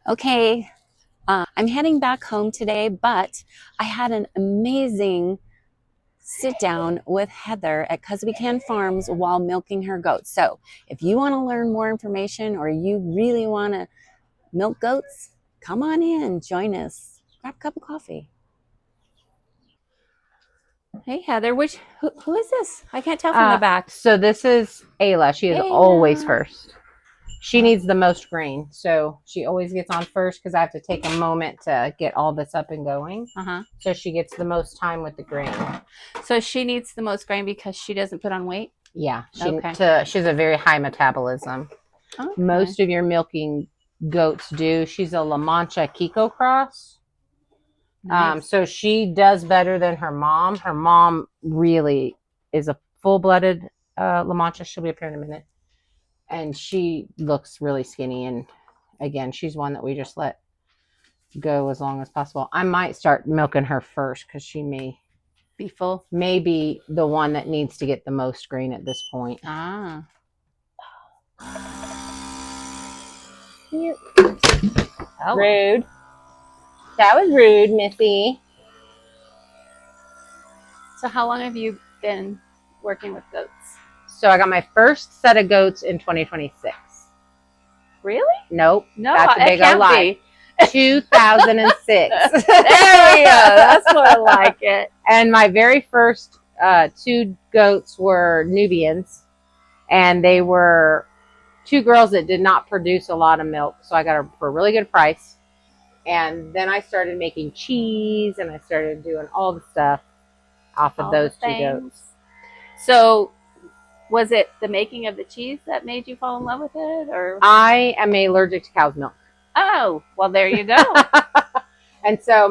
Okay, I'm heading back home today, but I had an amazing sit down with Heather at Kuz We Kan Farms while milking her goats. So if you want to learn more information or you really want to milk goats, come on in, join us. Grab a cup of coffee. Hey Heather, who is this? I can't tell from the back. So this is Ayla. She is always Ayla. first. She needs the most grain, so she always gets on first because I have to take a moment to get all this up and going. So she gets the most time with the grain. So she needs the most grain because she doesn't put on weight? Yeah, she has a very high metabolism. Okay. Most of your milking goats do. She's a La Mancha Kiko cross. Nice. So she does better than her mom. Her mom really is a full-blooded La Mancha. She'll be up here in a minute. And she looks really skinny. And again, she's one that we just let go as long as possible. I might start milking her first because she may be full. Maybe the one that needs to get the most grain at this point. Ah. Oh. Rude. That was rude, Missy. So how long have you been working with goats? So I got my first set of goats in 2026. Really? Nope. No, that's a big old lie. 2006. There we go. That's what I like it. And my very first two goats were Nubians, and they were two girls that did not produce a lot of milk. So I got them for a really good price. And then I started making cheese, and I started doing all the stuff off of those two goats. So was it the making of the cheese that made you fall in love with it, or? I am allergic to cow's milk. Oh, well, there you go. And so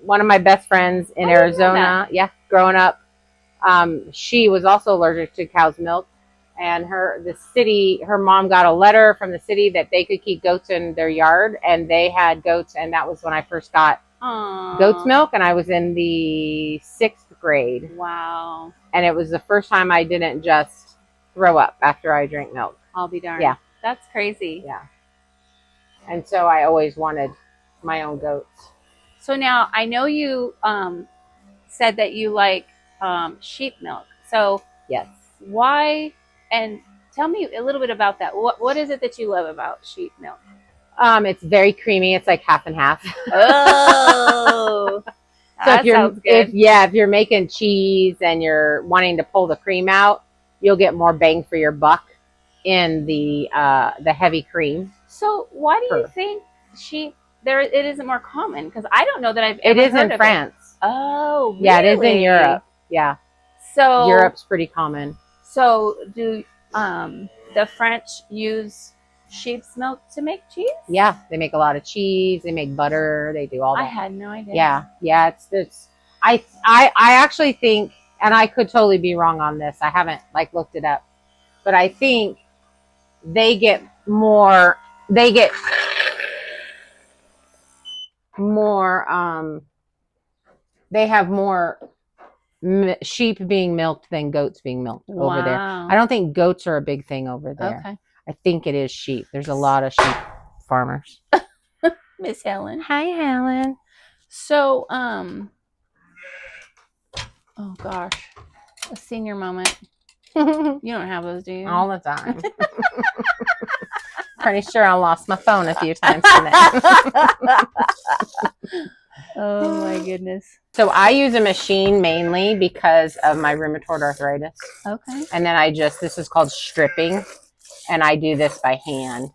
one of my best friends in Arizona, growing up, she was also allergic to cow's milk. And her mom got a letter from the city that they could keep goats in their yard, and they had goats. And that was when I first got goat's milk, and I was in the 6th grade. Wow. And it was the first time I didn't just throw up after I drank milk. I'll be darned. Yeah. That's crazy. Yeah. And so I always wanted my own goats. So now I know you said that you like sheep milk. So yes. Why? And tell me a little bit about that. What is it that you love about sheep milk? It's very creamy. It's like half and half. Oh, so that sounds good. If you're making cheese and you're wanting to pull the cream out, you'll get more bang for your buck in the heavy cream. So why do you think sheep it isn't more common? Because I don't know that I've ever heard of it. It is in France. Oh, really? Yeah, it is in Europe. Yeah. So Europe's pretty common. So do the French use sheep's milk to make cheese? Yeah, they make a lot of cheese. They make butter. They do all that. I had no idea. Yeah. It's. I actually think, and I could totally be wrong on this. I haven't looked it up, but I think they get more. They get more. They have more sheep being milked than goats being milked over there. I don't think goats are a big thing over there. Okay. I think it is sheep. There's a lot of sheep farmers. Miss Helen. Hi, Helen. So, oh gosh, a senior moment. You don't have those, do you? All the time. Pretty sure I lost my phone a few times today. Oh my goodness. So I use a machine mainly because of my rheumatoid arthritis. Okay. And then this is called stripping, and I do this by hand.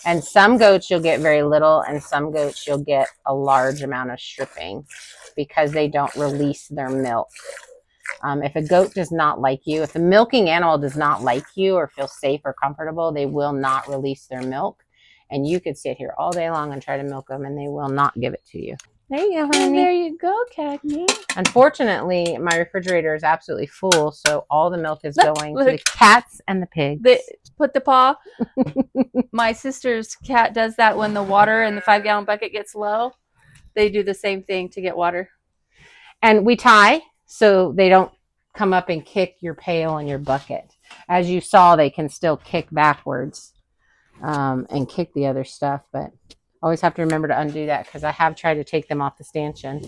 And some goats you'll get very little, and some goats you'll get a large amount of stripping because they don't release their milk. If a goat does not like you, if the milking animal does not like you or feel safe or comfortable, they will not release their milk. And you could sit here all day long and try to milk them, and they will not give it to you. There you go, honey. There you go, Cagney. Unfortunately, my refrigerator is absolutely full, so all the milk is going to the cats and the pigs. Put the paw. My sister's cat does that when the water in the 5-gallon bucket gets low. They do the same thing to get water. And we tie so they don't come up and kick your pail and your bucket. As you saw, they can still kick backwards and kick the other stuff, but Always have to remember to undo that because I have tried to take them off the stanchion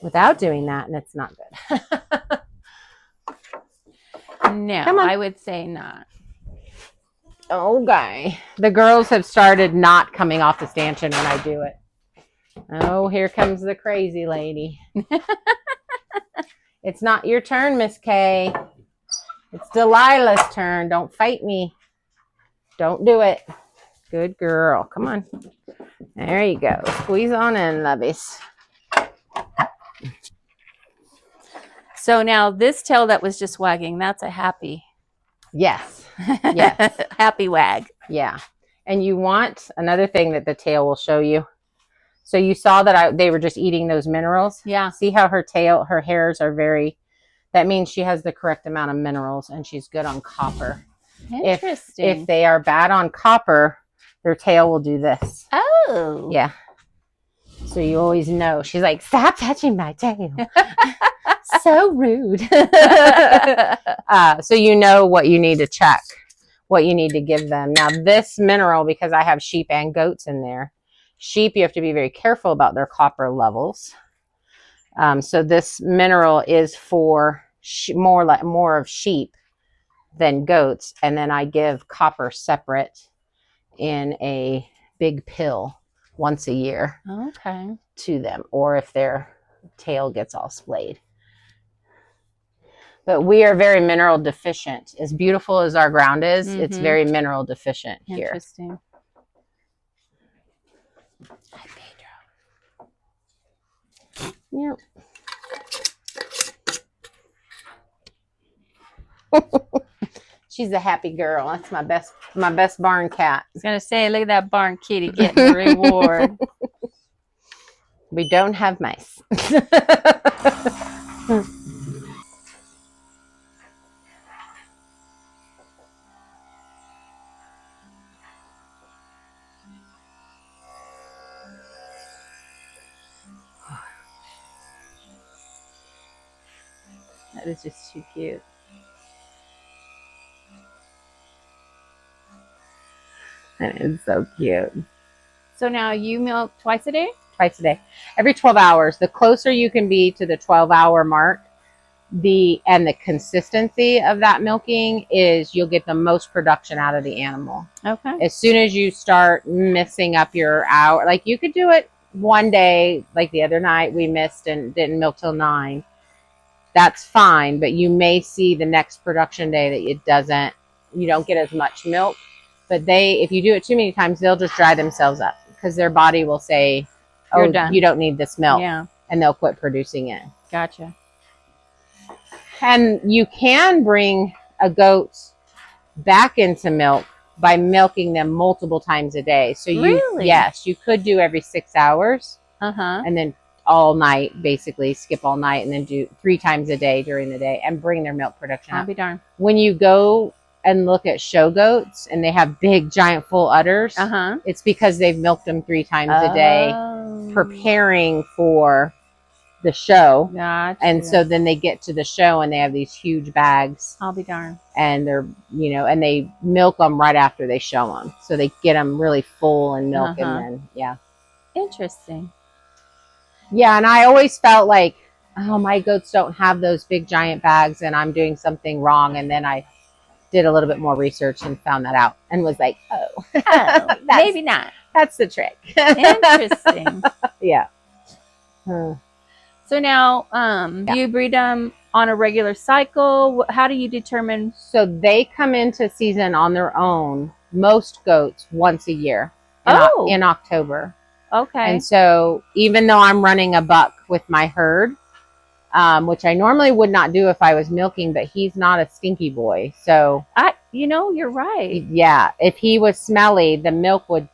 without doing that, and it's not good. No, Come on. I would say not. Okay. The girls have started not coming off the stanchion when I do it. Oh, here comes the crazy lady. It's not your turn, Miss Kay. It's Delilah's turn. Don't fight me. Don't do it. Good girl. Come on. There you go. Squeeze on in, lovies. So now this tail that was just wagging, that's a happy. Yes. Yes. Happy wag. Yeah. And you want another thing that the tail will show you. So you saw that they were just eating those minerals. Yeah. See how her hairs are very, that means she has the correct amount of minerals and she's good on copper. Interesting. If they are bad on copper, their tail will do this. Oh. Yeah. So you always know. She's like, stop touching my tail. So rude. So you know what you need to check, what you need to give them. Now this mineral, because I have sheep and goats in there, sheep, you have to be very careful about their copper levels. So this mineral is for more of sheep than goats. And then I give copper separate in a big pill once a year. Okay. To them, or if their tail gets all splayed. But we are very mineral deficient. As beautiful as our ground is, it's very mineral deficient here. Interesting. Hi, Pedro. Yep. She's a happy girl. That's my best barn cat. I was gonna say, look at that barn kitty getting the reward. We don't have mice. That is just too cute. That is so cute. So now you milk twice a day? Twice a day. Every 12 hours. The closer you can be to the 12-hour mark, the consistency of that milking is you'll get the most production out of the animal. Okay. As soon as you start missing up your hour, like you could do it one day, like the other night we missed and didn't milk till 9. That's fine, but you may see the next production day that you don't get as much milk. But if you do it too many times, they'll just dry themselves up because their body will say, oh, you're done. You don't need this milk. Yeah. And they'll quit producing it. Gotcha. And you can bring a goat back into milk by milking them multiple times a day. So yes, you could do every 6 hours. And then all night, basically skip all night and then do 3 times a day during the day and bring their milk production up. I'll be darned. When you go and look at show goats and they have big, giant, full udders, it's because they've milked them 3 times a day, preparing for the show. Gotcha. And so then they get to the show and they have these huge bags. I'll be darned. And they're, and they milk them right after they show them. So they get them really full and milk and then, yeah. Interesting. Yeah, and I always felt like, oh, my goats don't have those big, giant bags and I'm doing something wrong. And then I did a little bit more research and found that out and was like, maybe not. That's the trick. Interesting. Yeah. So now, do you breed them on a regular cycle? How do you determine? So they come into season on their own, most goats, once a year in October. Okay. And so even though I'm running a buck with my herd, which I normally would not do if I was milking, but he's not a stinky boy. So you're right. Yeah. If he was smelly, the milk would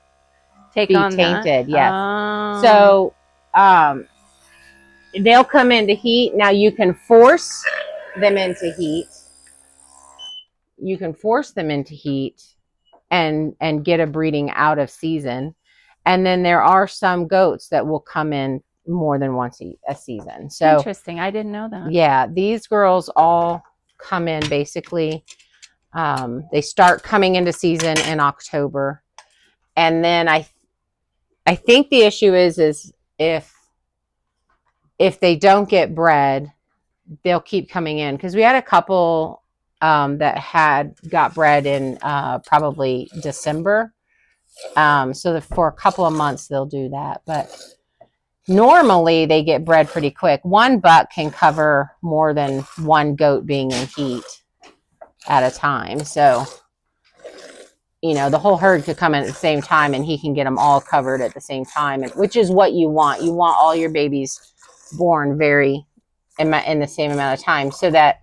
be tainted. Yes. So, they'll come into heat. Now you can force them into heat. You can force them into heat and get a breeding out of season. And then there are some goats that will come in more than once a season. So interesting. I didn't know that. Yeah, these girls all come in basically. They start coming into season in October, and then I think the issue is if they don't get bred, they'll keep coming in, because we had a couple that got bred in probably December. So for a couple of months they'll do that, but normally they get bred pretty quick. One buck can cover more than one goat being in heat at a time. So, you know, the whole herd could come in at the same time and he can get them all covered at the same time, which is what you want. You want all your babies born in the same amount of time, so that,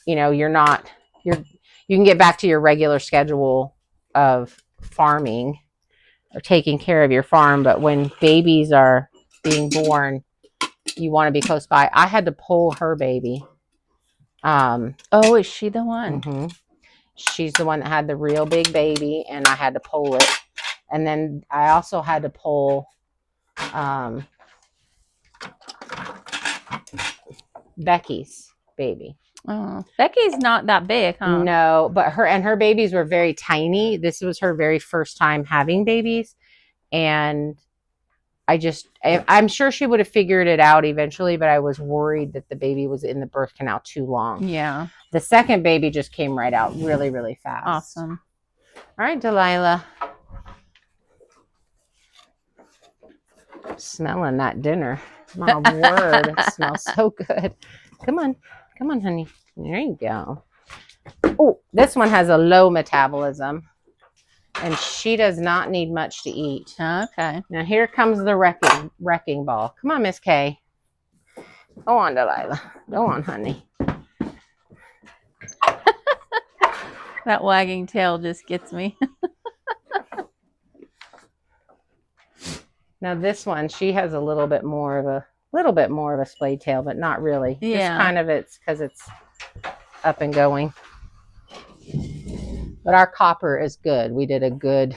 you know, you can get back to your regular schedule of farming or taking care of your farm. But when babies are being born, you want to be close by. I had to pull her baby. Oh, is she the one? Mm-hmm. She's the one that had the real big baby, and I had to pull it. And then I also had to pull Becky's baby. Oh, Becky's not that big, huh? No, but her babies were very tiny. This was her very first time having babies. And I'm sure she would have figured it out eventually, but I was worried that the baby was in the birth canal too long. Yeah. The second baby just came right out really, really fast. Awesome. All right, Delilah. Smelling that dinner. My word, it smells so good. Come on, honey. There you go. Oh, this one has a low metabolism, and she does not need much to eat. Okay. Now here comes the wrecking ball. Come on, Miss Kay. Go on, Delilah. Go on, honey. That wagging tail just gets me. Now this one, she has a little bit more of a splayed tail, but not really. Yeah. Just kind of, it's because it's up and going. But our copper is good. We did a good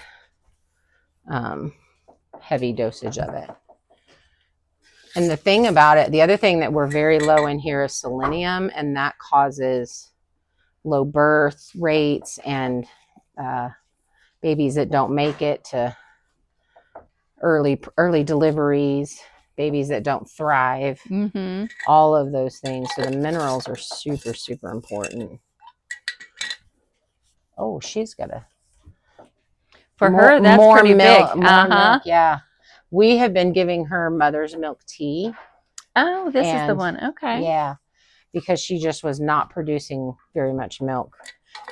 heavy dosage of it. And the thing about it, the other thing that we're very low in here is selenium, and that causes low birth rates and babies that don't make it to early deliveries, babies that don't thrive, all of those things. So the minerals are super, super important. Oh, she's got For her, that's pretty big. Milk, yeah. We have been giving her mother's milk tea. Oh, this is the one. Okay. Yeah, because she just was not producing very much milk.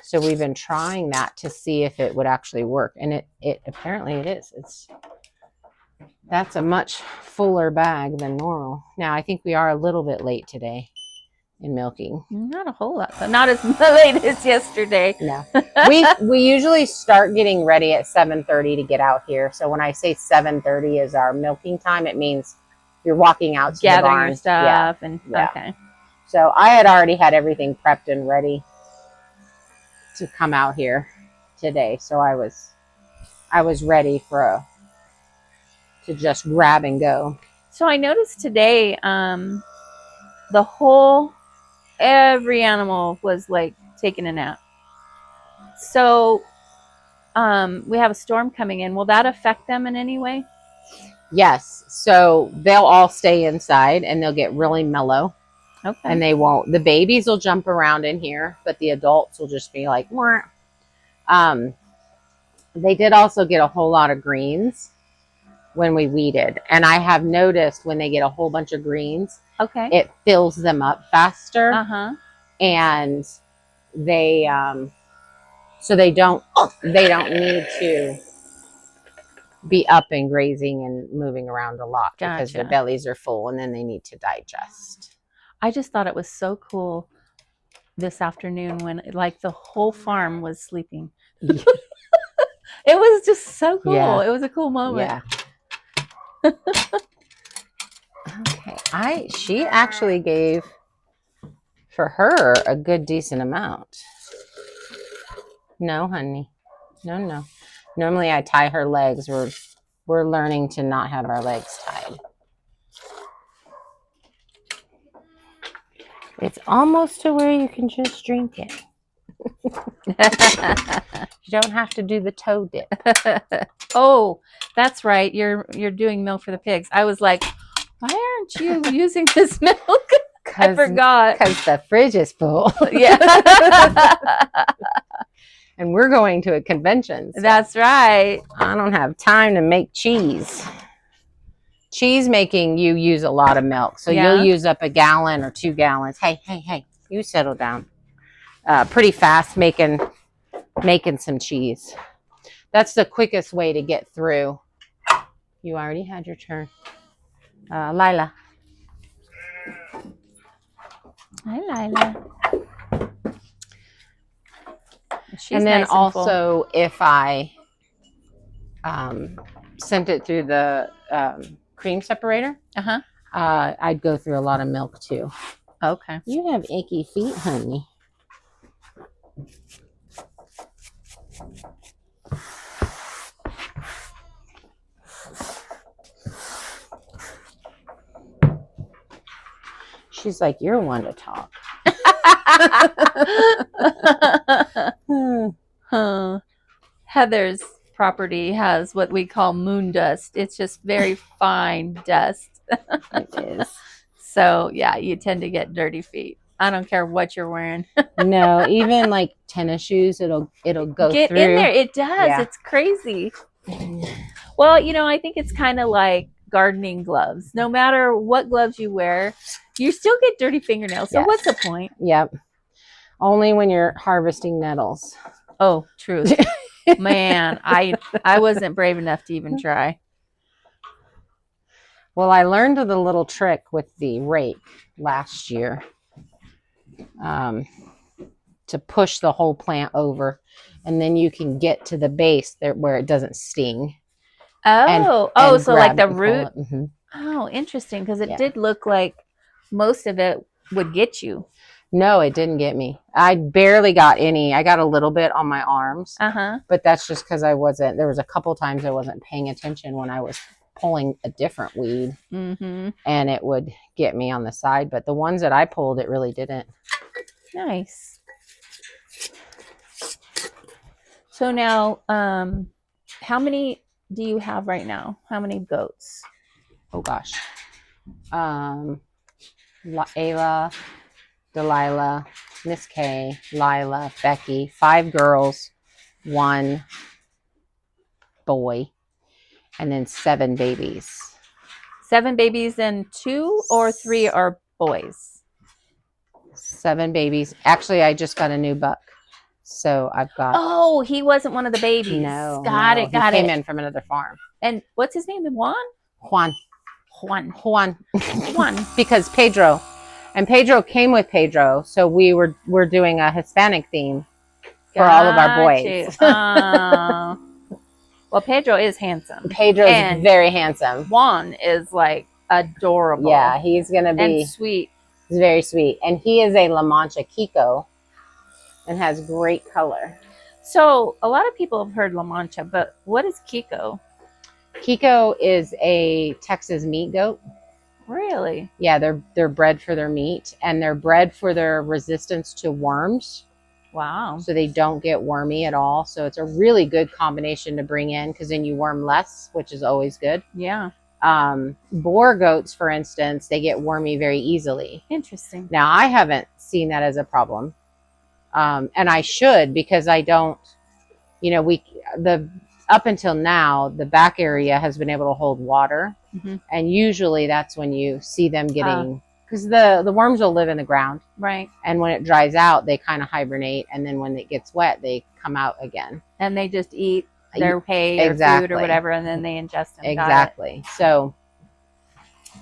So we've been trying that to see if it would actually work. And it apparently it is. That's a much fuller bag than normal. Now, I think we are a little bit late today in milking. Not a whole lot, but not as late as yesterday. No. We usually start getting ready at 7:30 to get out here. So when I say 7:30 is our milking time, it means you're walking out to the barn. Your stuff. Yeah. Okay. So I had already had everything prepped and ready to come out here today. So I was ready to just grab and go. So I noticed today, every animal was like taking a nap. So we have a storm coming in. Will that affect them in any way? Yes. So they'll all stay inside and they'll get really mellow. Okay. And the babies will jump around in here, but the adults will just be like, wah. They did also get a whole lot of greens when we weeded. And I have noticed when they get a whole bunch of greens, okay, it fills them up faster. And they so they don't need to be up and grazing and moving around a lot because their bellies are full and then they need to digest. I just thought it was so cool this afternoon when like the whole farm was sleeping. It was just so cool. Yeah. It was a cool moment. Yeah. Okay. She actually gave for her a good decent amount. No, honey. No. Normally I tie her legs. We're learning to not have our legs tied. It's almost to where you can just drink it. You don't have to do the toe dip. Oh, that's right. You're doing milk for the pigs. I was like, why aren't you using this milk? I forgot. Because the fridge is full. Yeah. And we're going to a convention. So That's right. I don't have time to make cheese. Cheese making, you use a lot of milk. So Yeah. you'll use up a gallon or 2 gallons. Hey, you settle down. Pretty fast making some cheese. That's the quickest way to get through. You already had your turn. Lila. Hi, Lila. She's And then nice also, if I sent it through the cream separator, I'd go through a lot of milk too. Okay. You have icky feet, honey. She's like, you're one to talk. Heather's property has what we call moon dust. It's just very fine dust. It is. So yeah, you tend to get dirty feet. I don't care what you're wearing. No, even like tennis shoes, it'll go Get through. in there. It does. Yeah. It's crazy. Well, you know, I think it's kind of like gardening gloves. No matter what gloves you wear, you still get dirty fingernails. So Yes. what's the point? Yep. Only when you're harvesting nettles. Oh, truth. Man, I wasn't brave enough to even try. Well, I learned the little trick with the rake last year to push the whole plant over, and then you can get to the base there where it doesn't sting. Oh, and so like grab the and pull root. it. Mm-hmm. Oh, interesting, because it Yeah. did look like most of it would get you. No, it didn't get me. I barely got any. I got a little bit on my arms, but that's just because there was a couple times I wasn't paying attention when I was pulling a different weed, and it would get me on the side. But the ones that I pulled, it really didn't. Nice. So now, how many do you have right now? How many goats? Oh gosh. Ayla, Delilah, Miss Kay, Lila, Becky, 5 girls, 1 boy, and then 7 babies. 7 babies and 2 or 3 are boys? 7 babies. Actually, I just got a new buck. So I've got... Oh, he wasn't one of the babies. No. Got it. He came in from another farm. And what's his name? Juan? Juan. Juan. Because Pedro. And Pedro came with Pedro. So we're doing a Hispanic theme for all of our boys. Well, Pedro is handsome. Pedro's very handsome. Juan is like adorable. Yeah, he's going to be... And sweet. He's very sweet. And he is a La Mancha Kiko and has great color. So a lot of people have heard La Mancha, but what is Kiko? Kiko is a Texas meat goat. Really? Yeah, they're bred for their meat, and they're bred for their resistance to worms. Wow. So they don't get wormy at all. So it's a really good combination to bring in, because then you worm less, which is always good. Yeah. Boer goats, for instance, they get wormy very easily. Interesting. Now, I haven't seen that as a problem. And I should, because I don't, up until now, the back area has been able to hold water. And usually that's when you see them getting, because the worms will live in the ground. Right. And when it dries out, they kind of hibernate. And then when it gets wet, they come out again. And they just eat their hay or food or whatever, and then they ingest them. Exactly. So,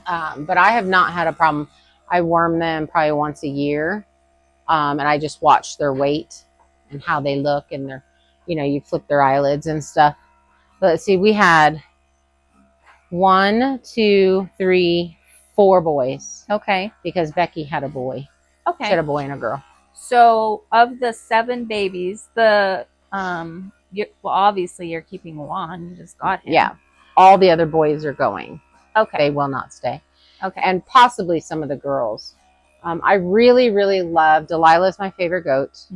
but I have not had a problem. I worm them probably once a year. And I just watch their weight and how they look, and their, you flip their eyelids and stuff. But let's see, we had 1, 2, 3, 4 boys. Okay. Because Becky had a boy. Okay. She had a boy and a girl. So of the 7 babies, obviously you're keeping Juan. You just got him. Yeah. All the other boys are going. Okay. They will not stay. Okay. And possibly some of the girls. I really, really love Delilah's my favorite goat.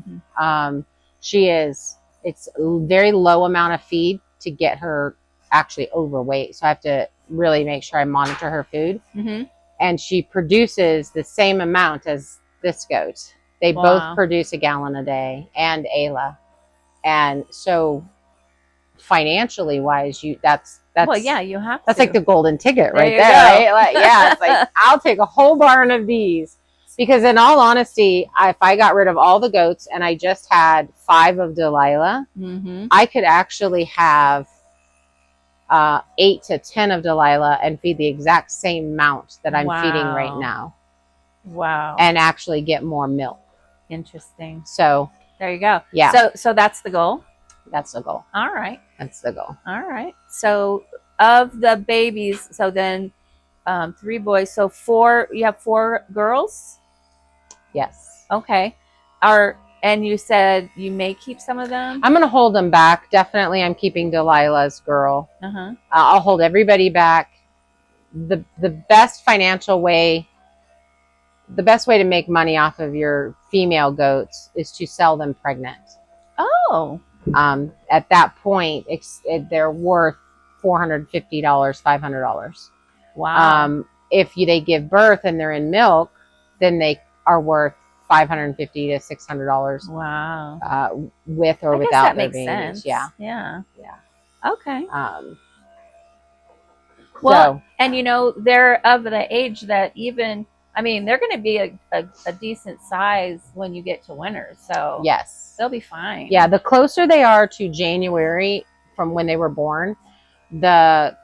It's very low amount of feed to get her actually overweight. So I have to really make sure I monitor her food. Mm-hmm. And she produces the same amount as this goat. They both produce a gallon a day, and Ayla. And so financially wise, that's well, yeah, you have that's to. like the golden ticket There right you there, go. right? Like, yeah, it's like I'll take a whole barn of these because, in all honesty, if I got rid of all the goats and I just had 5 of Delilah, Mm-hmm. I could actually have 8 to 10 of Delilah and feed the exact same amount that I'm feeding right now. Wow. And actually get more milk. Interesting. So there you go. Yeah. So that's the goal. That's the goal. All right. That's the goal. All right. So of the babies, so then 3 boys. So 4. You have 4 girls. Yes. Okay. And you said you may keep some of them. I'm going to hold them back. Definitely, I'm keeping Delilah's girl. Uh-huh. I'll hold everybody back. The best financial way, the best way to make money off of your female goats is to sell them pregnant. Oh. At that point, they're worth $450, $500. Wow. If they give birth and they're in milk, then they are worth $550 to $600. Wow. With or I guess without that their makes babies. sense. Yeah. Yeah. Yeah. Okay. Well, so, and they're of the age that even, I mean, they're going to be a decent size when you get to winter. So yes, they'll be fine. Yeah. The closer they are to January from when they were born, the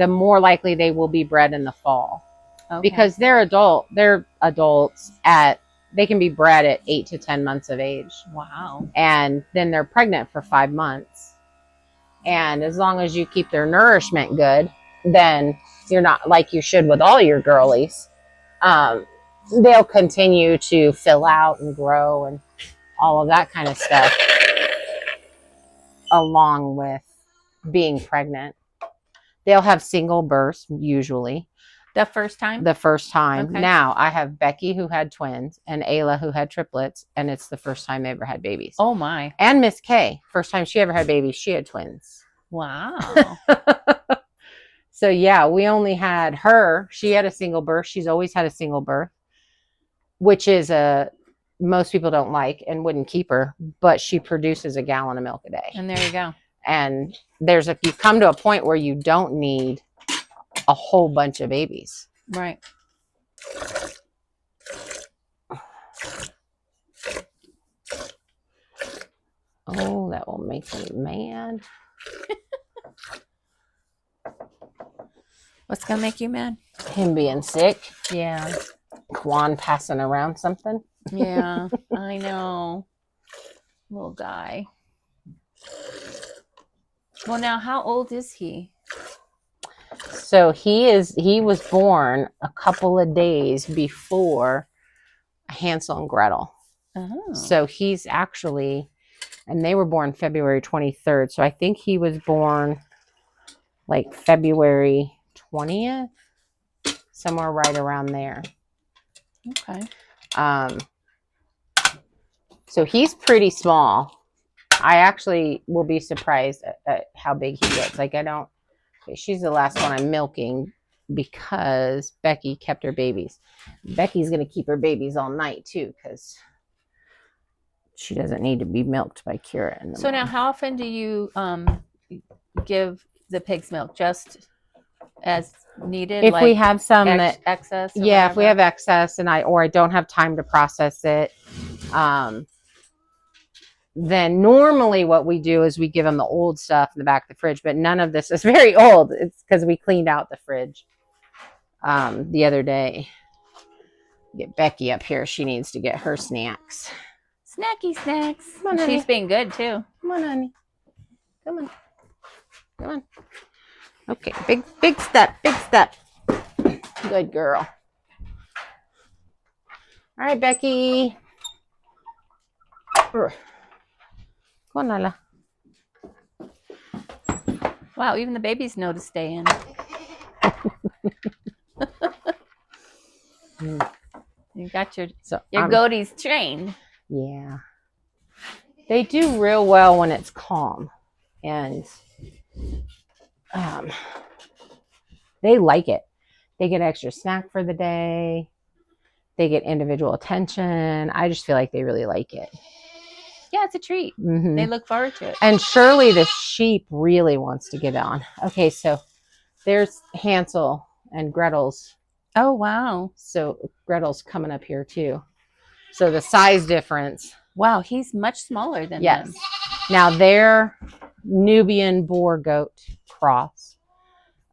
more likely they will be bred in the fall. Okay. Because they're adults they can be bred at 8 to 10 months of age. Wow. And then they're pregnant for 5 months. And as long as you keep their nourishment good, then you're not like you should with all your girlies. They'll continue to fill out and grow and all of that kind of stuff along with being pregnant. They'll have single births usually. The first time? The first time. Okay. Now, I have Becky who had twins and Ayla who had triplets, and it's the first time they ever had babies. Oh, my. And Miss K, first time she ever had babies, she had twins. Wow. So, yeah, we only had her. She had a single birth. She's always had a single birth, which is most people don't like and wouldn't keep her, but she produces a gallon of milk a day. And there you go. And you come to a point where you don't need a whole bunch of babies. Right. Oh, that will make me mad. What's going to make you mad? Him being sick. Yeah. Quan passing around something. Yeah, I know. Little guy. Well, now, how old is he? So he was born a couple of days before Hansel and Gretel. Oh. So he's actually, and they were born February 23rd. So I think he was born like February 20th, somewhere right around there. Okay. So he's pretty small. I actually will be surprised at how big he gets. Like she's the last one I'm milking because Becky kept her babies. Becky's going to keep her babies all night too because she doesn't need to be milked by Kira. So now how often do you give the pig's milk? Just as needed? If we have some excess? Yeah, whatever? If we have excess and I don't have time to process it, then normally what we do is we give them the old stuff in the back of the fridge, but none of this is very old. It's because we cleaned out the fridge the other day. Get Becky up here. She needs to get her snacks. Snacky snacks. Come on, she's being good too. Come on, honey. Come on. Come on. Okay, big step, big step. Good girl. All right, Becky. Come on, Nala. Wow, even the babies know to stay in. You got your goatees trained. Yeah. They do real well when it's calm. And um, they like it. They get extra snack for the day. They get individual attention. I just feel like they really like it. Yeah, it's a treat. Mm-hmm. They look forward to it. And Shirley, the sheep, really wants to get on. Okay, so there's Hansel and Gretel's. Oh, wow. So Gretel's coming up here too. So the size difference. Wow, he's much smaller than Yes. them. Now they're Nubian boar goat cross.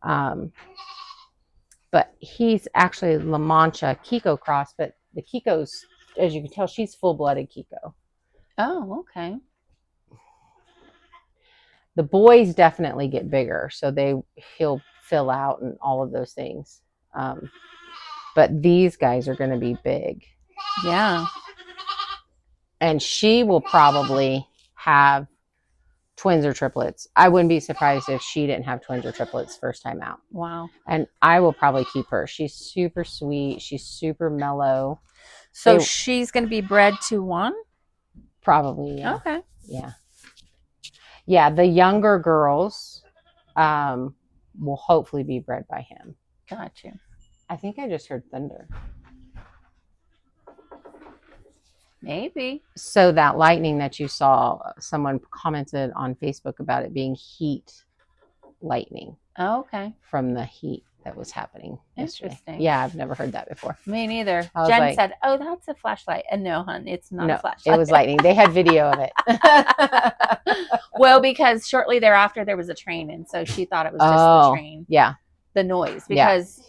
But he's actually La Mancha Kiko cross, but the Kiko's, as you can tell, she's full-blooded Kiko. Oh, okay. The boys definitely get bigger, so he'll fill out and all of those things. But these guys are going to be big. Yeah. And she will probably have twins or triplets. I wouldn't be surprised if she didn't have twins or triplets first time out. Wow. And I will probably keep her. She's super sweet. She's super mellow. So she's going to be bred to one? Probably, yeah. Okay. Yeah. Yeah, the younger girls will hopefully be bred by him. Got you. I think I just heard thunder. Maybe. So that lightning that you saw, someone commented on Facebook about it being heat lightning. Oh, okay. From the heat that was happening yesterday. Interesting. Yeah, I've never heard that before. Me neither. I was Jen like, said, "Oh, that's a flashlight." And no, hun, it's not a flashlight. It was lightning. They had video of it. Well, because shortly thereafter there was a train, and so she thought it was just the train. Yeah. The noise, because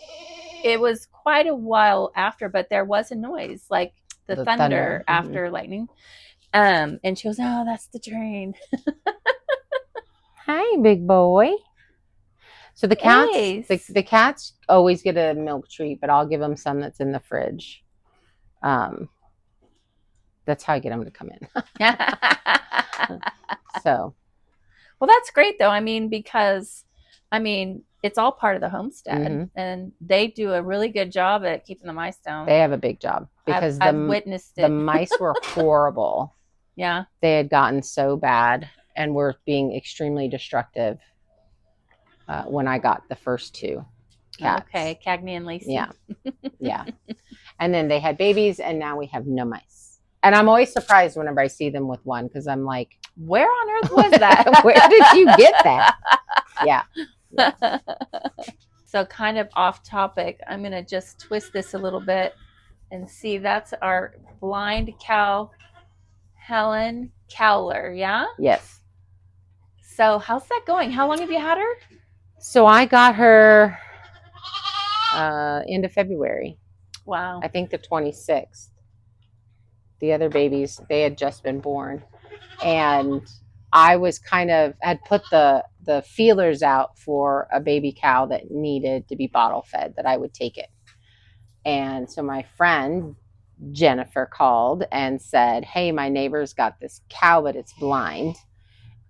it was quite a while after, but there was a noise, like the thunder after lightning. And she goes, "Oh, that's the train." Hi, big boy. So the cats, Hey. the cats always get a milk treat, but I'll give them some that's in the fridge. That's how I get them to come in. So, well, that's great though. I mean, because it's all part of the homestead, and they do a really good job at keeping the mice down. They have a big job because I've witnessed it. The mice were horrible. Yeah, they had gotten so bad and were being extremely destructive. When I got the first two cats. Okay, Cagney and Lacey. Yeah. Yeah. And then they had babies, and now we have no mice. And I'm always surprised whenever I see them with one, because I'm like, where on earth was that? Where did you get that? Yeah. So kind of off topic, I'm going to just twist this a little bit and see. That's our blind cow, Helen Cowler, yeah? Yes. So how's that going? How long have you had her? So I got her end of February. Wow. I think the 26th. The other babies, they had just been born. And I was had put the feelers out for a baby cow that needed to be bottle fed, that I would take it. And so my friend Jennifer called and said, "Hey, my neighbor's got this cow, but it's blind.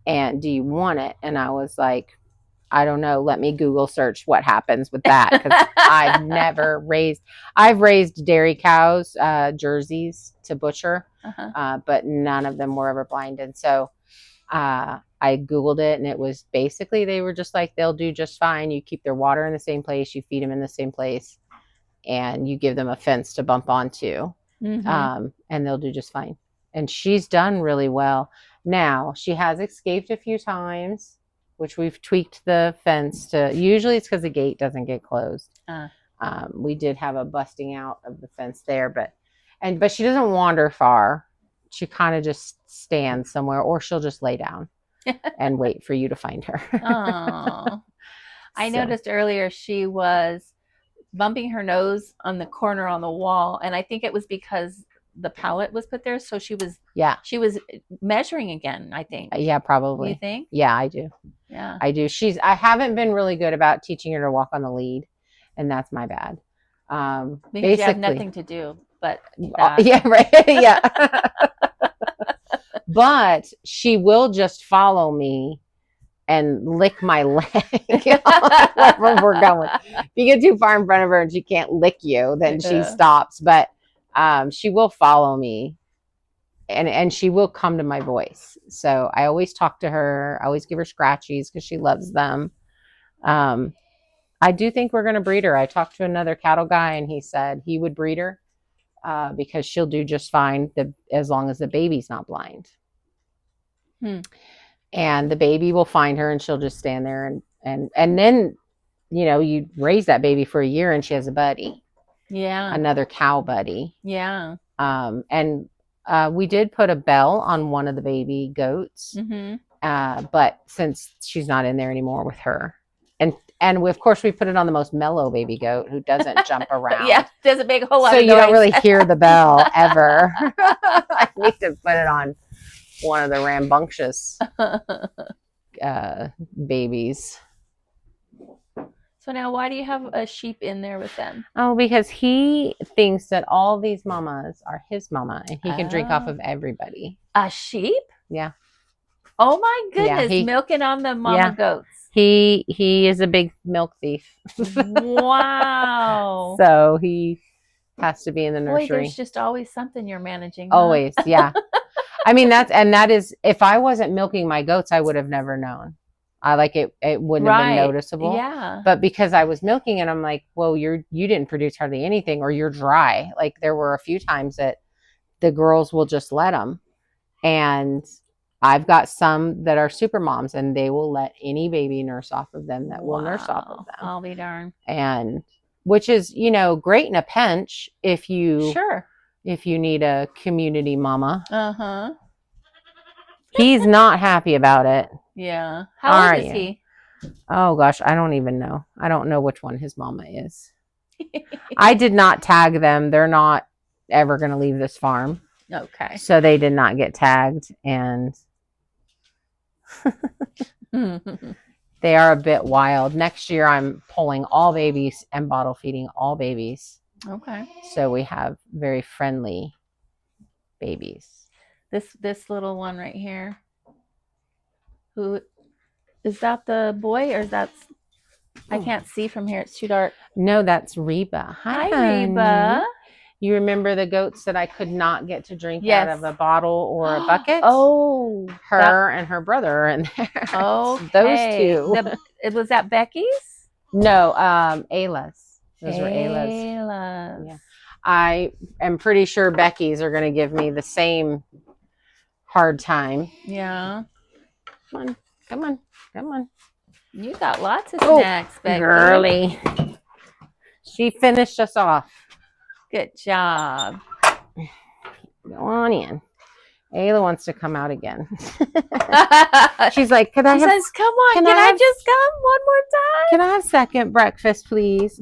And do you want it?" And I was like, I don't know. Let me Google search what happens with that, because I've raised dairy cows, Jerseys to butcher, but none of them were ever blind. And so I Googled it, and it was basically, they were just like, they'll do just fine. You keep their water in the same place, you feed them in the same place, and you give them a fence to bump onto, and they'll do just fine. And she's done really well. Now, she has escaped a few times, which we've tweaked the fence to, usually it's because the gate doesn't get closed. We did have a busting out of the fence there, but she doesn't wander far. She kind of just stands somewhere, or she'll just lay down and wait for you to find her. Oh, I noticed earlier she was bumping her nose on the corner on the wall, and I think it was because the pallet was put there, so she was measuring again, I think. Yeah, probably. You think? Yeah, I do. Yeah, I do. I haven't been really good about teaching her to walk on the lead, and that's my bad. Because you have nothing to do but yeah, right. Yeah. But she will just follow me and lick my leg wherever we're going. If you get too far in front of her and she can't lick you, then she stops. But she will follow me, and she will come to my voice. So I always talk to her. I always give her scratchies because she loves them. I do think we're going to breed her. I talked to another cattle guy, and he said he would breed her because she'll do just fine as long as the baby's not blind. And the baby will find her, and she'll just stand there, and then, you know, you raise that baby for a year, and she has a buddy. Yeah. Another cow buddy. Yeah. And we did put a bell on one of the baby goats, but since she's not in there anymore with her, and we, of course, we put it on the most mellow baby goat who doesn't jump around. Yeah, doesn't make a whole lot so of you noise. don't really hear the bell ever. I need to put it on one of the rambunctious babies. So now, why do you have a sheep in there with them? Oh, because he thinks that all these mamas are his mama, and he can drink off of everybody. A sheep? Yeah. Oh my goodness, Yeah, milking on the mama goats. He is a big milk thief. Wow. So he has to be in the nursery. Boy, there's just always something you're managing. Always, yeah. I mean, that is, if I wasn't milking my goats, I would have never known. It wouldn't have been noticeable. Yeah. But because I was milking it, I'm like, well, you didn't produce hardly anything, or you're dry. Like, there were a few times that the girls will just let them. And I've got some that are super moms, and they will let any baby nurse off of them that will nurse off of them. I'll be darned. And which is, you know, great in a pinch if you need a community mama. He's not happy about it. Yeah. How old is he? Oh gosh, I don't even know. I don't know which one his mama is. I did not tag them. They're not ever going to leave this farm. Okay. So they did not get tagged, and they are a bit wild. Next year, I'm pulling all babies and bottle feeding all babies. Okay. So we have very friendly babies. This little one right here. Who is that? The boy, or is that? I can't see from here. It's too dark. No, that's Reba. Hi, Reba. You remember the goats that I could not get to drink out of a bottle or a bucket? Oh, her and her brother are in there. Oh, those two. Was that Becky's? No, Ayla's. Those were Ayla's. Yeah. I am pretty sure Becky's are going to give me the same hard time. Yeah. Come on. You got lots of snacks, Becky. Girly. She finished us off. Good job. Go on in. Ayla wants to come out again. She's like, come on, can I just come one more time? Can I have second breakfast, please?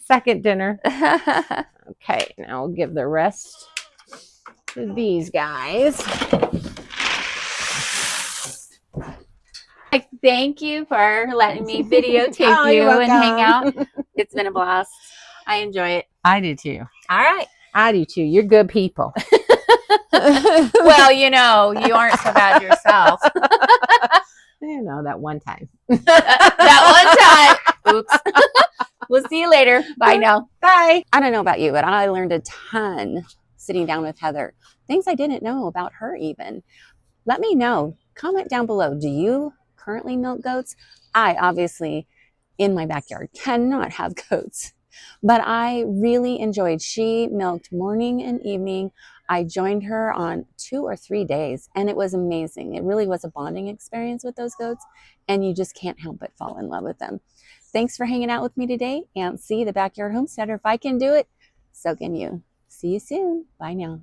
Second dinner. Okay, now we'll give the rest to these guys. Thank you for letting me videotape you and hang out. It's been a blast. I enjoy it. I do too. All right. I do too. You're good people. Well, you know, you aren't so bad yourself. You know, that one time. That one time. Oops. We'll see you later. Bye now. Bye. I don't know about you, but I learned a ton sitting down with Heather. Things I didn't know about her even. Let me know. Comment down below. Do you currently milk goats? I obviously, in my backyard, cannot have goats. But I really enjoyed. She milked morning and evening. I joined her on 2 or 3 days, and it was amazing. It really was a bonding experience with those goats, and you just can't help but fall in love with them. Thanks for hanging out with me today, and see the Backyard Homesteader. If I can do it, so can you. See you soon. Bye now.